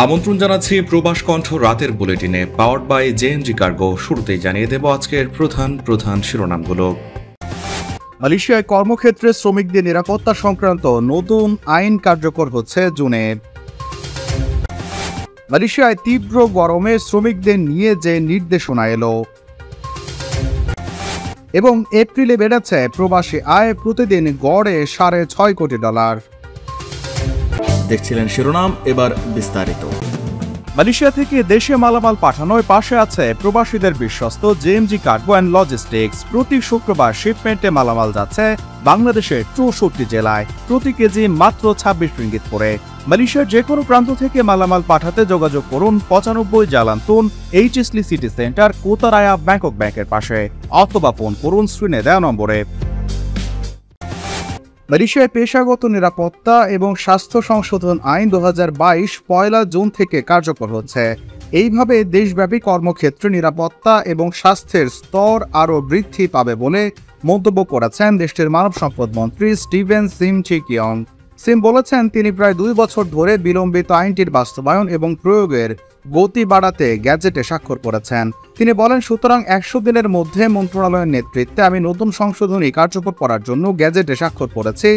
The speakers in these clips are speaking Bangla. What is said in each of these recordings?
আমন্ত্রণ জানাচ্ছি প্রবাস কণ্ঠ রাতের বুলেটিনে পাওয়ার্ড বাই জেএনজি কার্গো। শুরুতেই জানিয়ে দেব আজকের প্রধান শিরোনামগুলো। মালয়েশিয়ায় কর্মক্ষেত্রে শ্রমিকদের নিরাপত্তা সংক্রান্ত নতুন আইন কার্যকর হচ্ছে জুনে। মালয়েশিয়ায় তীব্র গরমে শ্রমিকদের নিয়ে যে নির্দেশনা এলো। এবং এপ্রিলে বেড়েছে প্রবাসী আয় প্রতিদিন গড়ে $6.5 কোটি। দেখছিলেন শিরোনাম, এবার বিস্তারিত। মালয়েশিয়া থেকে দেশে মালামাল পাঠানোয় পাশে আছে প্রবাসীদের বিশ্বস্ত জেএমজি কার্গো অ্যান্ড লজিস্টিক্স। প্রতি শুক্রবার শিপমেন্টে মালামাল যাচ্ছে বাংলাদেশের 64 জেলায়, প্রতি কেজি মাত্র 26 রিঙ্গিত করে। মালয়েশিয়ার যে কোনো প্রান্ত থেকে মালামাল পাঠাতে যোগাযোগ করুন 95 জালান তুন এইচএসলি সিটি সেন্টার, কোতারায়া ব্যাংকক ব্যাংকের পাশে, অথবা ফোন করুন স্ক্রিনে দেওয়া নম্বরে। মালয়েশিয়ায় পেশাগত নিরাপত্তা এবং স্বাস্থ্য সংশোধন আইন 2022 পয়লা জুন থেকে কার্যকর হচ্ছে। এইভাবে দেশব্যাপী কর্মক্ষেত্রে নিরাপত্তা এবং স্বাস্থ্যের স্তর আরও বৃদ্ধি পাবে বলে মন্তব্য করেছেন দেশটির মানব সম্পদ মন্ত্রী স্টিভেন সিম চিকিয়ং। সিম বলেছেন, তিনি প্রায় 2 বছর ধরে বিলম্বিত আইনটির বাস্তবায়ন এবং প্রয়োগের গতি বাড়াতে গ্যাজেটে স্বাক্ষর করেছেন। তিনি বলেন, সুতরাং 100 দিনের মধ্যে মন্ত্রণালয়ের নেতৃত্বে আমি নতুন সংশোধনী কার্যকর করার জন্য গ্যাজেটে স্বাক্ষর করেছি।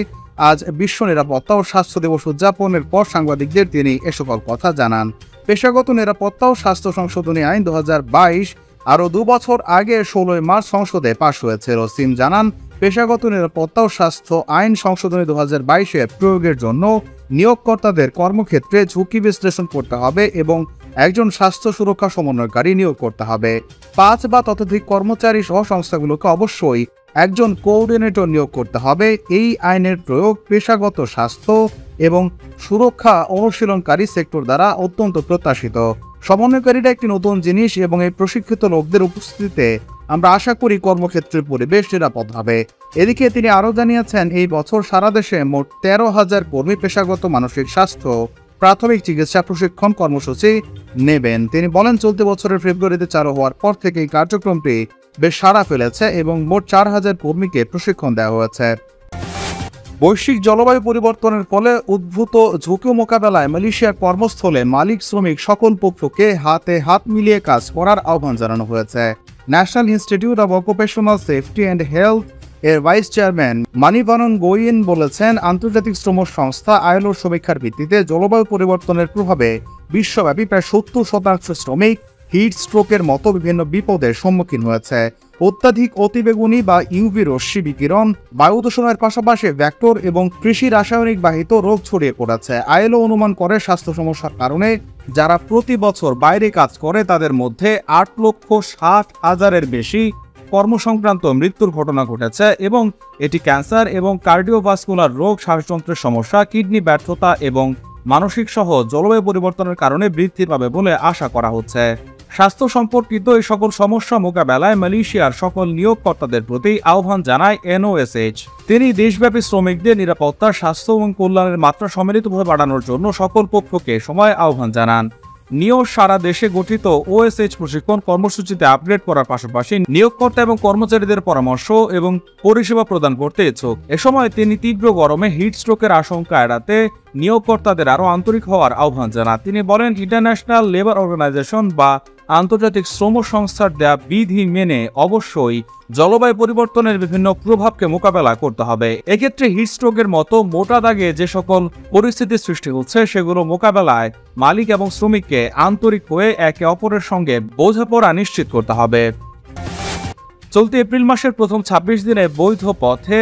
আজ বিশ্ব নিরাপত্তা ও স্বাস্থ্য দিবস উদযাপনের পর সাংবাদিকদের তিনি এসকল কথা জানান। পেশাগত নিরাপত্তা ও স্বাস্থ্য সংশোধনী আইন 2022 আরও 2 বছর আগে 16 মার্চ সংসদে পাশ হয়েছিল। সিম জানান, পেশাগত নিরাপত্তা ও স্বাস্থ্য আইন সংশোধনী 2022 প্রয়োগের জন্য নিয়োগকর্তাদের কর্মক্ষেত্রে ঝুঁকি বিশ্লেষণ করতে হবে এবং একজন স্বাস্থ্য সুরক্ষা সমন্বয়কারী নিয়োগ করতে হবে। 5 বা ততোধিক কর্মচারী সহ সংস্থাগুলোকে অবশ্যই একজন কোঅর্ডিনেটর নিয়োগ করতে হবে। এই আইনের প্রয়োগ পেশাগত স্বাস্থ্য এবং সুরক্ষা অনুশীলনকারী সেক্টর দ্বারা অত্যন্ত প্রত্যাশিত। সমন্বয়কারীরা একটি নতুন জিনিস এবং এই প্রশিক্ষিত লোকদের উপস্থিতিতে আমরা আশা করি কর্মক্ষেত্রের পরিবেশ নিরাপদ হবে। এদিকে তিনি আরও জানিয়েছেন, এই বছর সারা দেশে মোট 13,000 কর্মী পেশাগত মানসিক স্বাস্থ্য প্রাথমিক চিকিৎসা প্রশিক্ষণ কর্মসূচি নেবেন। তিনি বলেন, চলতি বছরের ফেব্রুয়ারিতে চালু হওয়ার পর থেকে এই কার্যক্রমটি বেশ সাড়া ফেলেছে এবং মোট 4,000 কর্মীকে প্রশিক্ষণ দেওয়া হয়েছে। বৈশ্বিক জলবায়ু পরিবর্তনের ফলে উদ্ভূত ঝুঁকি মোকাবেলায় মালয়েশিয়ার কর্মস্থলে মালিক শ্রমিক সকল পক্ষকে হাতে হাত মিলিয়ে কাজ করার আহ্বান জানানো হয়েছে। National institute of occupational safety and health এর ভাইস চেয়ারম্যান মানিভানন গোয়েন বলেছেন, আন্তর্জাতিক শ্রম সংস্থা আইএলওর সমীক্ষার ভিত্তিতে জলবায়ু পরিবর্তনের প্রভাবে বিশ্বব্যাপী প্রায় 70% শ্রমিক হিট স্ট্রোকের মতো বিভিন্ন বিপদের সম্মুখীন হয়েছে। অত্যাধিক অতিবেগুনি বা ইউভি রশ্মি বিকিরণ, বায়ু দূষণের পাশাপাশি ভেক্টর এবং কৃষি রাসায়নিক বাহিত রোগ ছড়িয়ে পড়েছে। আইএলও অনুমান করে স্বাস্থ্য সমস্যার কারণে যারা প্রতি বছর বাইরে কাজ করে তাদের মধ্যে 8,60,000-এর বেশি কর্মসংক্রান্ত মৃত্যুর ঘটনা ঘটেছে এবং এটি ক্যান্সার এবং কার্ডিওভাস্কুলার রোগ, শ্বাসযন্ত্রের সমস্যা, কিডনি ব্যর্থতা এবং মানসিক সহ জলবায়ু পরিবর্তনের কারণে বৃদ্ধি পাবে বলে আশা করা হচ্ছে। স্বাস্থ্য সম্পর্কিত এই সকল সমস্যা মোকাবেলায় মালয়েশিয়ার সকল নিয়োগকর্তাদের প্রতি আহ্বান জানায় এনওএসএইচ। তিনি দেশব্যাপী শ্রমিকদের নিরাপত্তা, স্বাস্থ্য এবং কল্যাণের মাত্রা সম্মিলিতভাবে বাড়ানোর জন্য সকল পক্ষকে সময় আহ্বান জানান। নিয়োগ সারা দেশে গঠিত ওএসএইচ প্রশিক্ষণ কর্মসূচিতে আপগ্রেড করার পাশাপাশি নিয়োগকর্তা এবং কর্মচারীদের পরামর্শ এবং পরিষেবা প্রদান করতে ইচ্ছুক। এ সময় তিনি তীব্র গরমে হিট স্ট্রোকের আশঙ্কা এড়াতে নিয়োগকর্তাদের আরও আন্তরিক হওয়ার আহ্বান জানান। তিনি বলেন, ইন্টারন্যাশনাল লেবার অর্গানাইজেশন বা আন্তর্জাতিক শ্রম সংস্থার দেয়া বিধি মেনে অবশ্যই জলবায়ু পরিবর্তনের বিভিন্ন প্রভাবকে মোকাবেলা করতে হবে। এক্ষেত্রে হিট স্ট্রোকের মতো মোটা দাগে যে সকল পরিস্থিতির সৃষ্টি হচ্ছে সেগুলো মোকাবেলায় মালিক এবং শ্রমিককে আন্তরিক হয়ে একে অপরের সঙ্গে বোঝাপড়া নিশ্চিত করতে হবে। চলতি এপ্রিল মাসের প্রথম 26 দিনে বৈধ পথে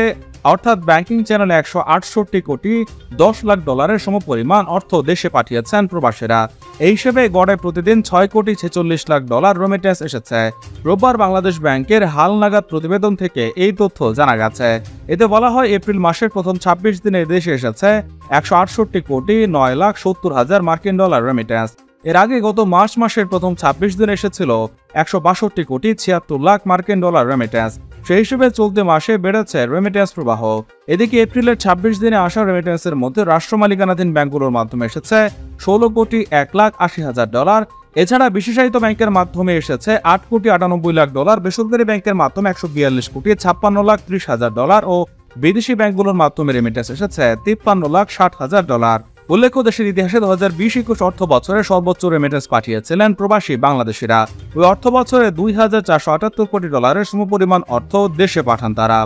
অর্থাৎ ব্যাংকিং চ্যানেলে $168 কোটি 10 লাখ সমপরিমাণ অর্থ দেশে পাঠিয়েছেন প্রবাসীরা। এই হিসেবে গড়ে প্রতিদিন $6 কোটি 46 লাখ রেমিটেন্স এসেছে। রোববার বাংলাদেশ ব্যাংকের হালনাগাদ প্রতিবেদন থেকে এই তথ্য জানা গেছে। এতে বলা হয়, এপ্রিল মাসের প্রথম 26 দিনে দেশে এসেছে $168 কোটি 9 লাখ 70 হাজার মার্কিন ডলার রেমিটেন্স। এর আগে গত মার্চ মাসের প্রথম 26 দিনে এসেছিল $162 কোটি 76 লাখ মার্কিন ডলার রেমিটেন্স। সেই হিসেবে চলতি মাসে বেড়েছে রেমিটেন্স প্রবাহ। এদিকে এপ্রিলের 26 দিনে আসা রেমিটেন্সের মধ্যে রাষ্ট্র মালিকানাধীন ব্যাংকগুলোর মাধ্যমে এসেছে $16 কোটি 1 লাখ 80 হাজার। এছাড়া বিশেষায়িত ব্যাংকের মাধ্যমে এসেছে $8 কোটি 98 লাখ, বেসরকারি ব্যাংকের মাধ্যমে $142 কোটি 56 লাখ 30 হাজার ও বিদেশি ব্যাংকগুলোর মাধ্যমে রেমিটেন্স এসেছে $53 লাখ 60 হাজার। উল্লেখ্য, দেশের ইতিহাসে 2020-21 অর্থ বছরে সর্বোচ্চ রেমিটেন্স পাঠিয়েছিলেন প্রবাসী বাংলাদেশিরা। ওই অর্থ বছরে $2,478 কোটি সমপরিমাণ অর্থ দেশে পাঠান তারা।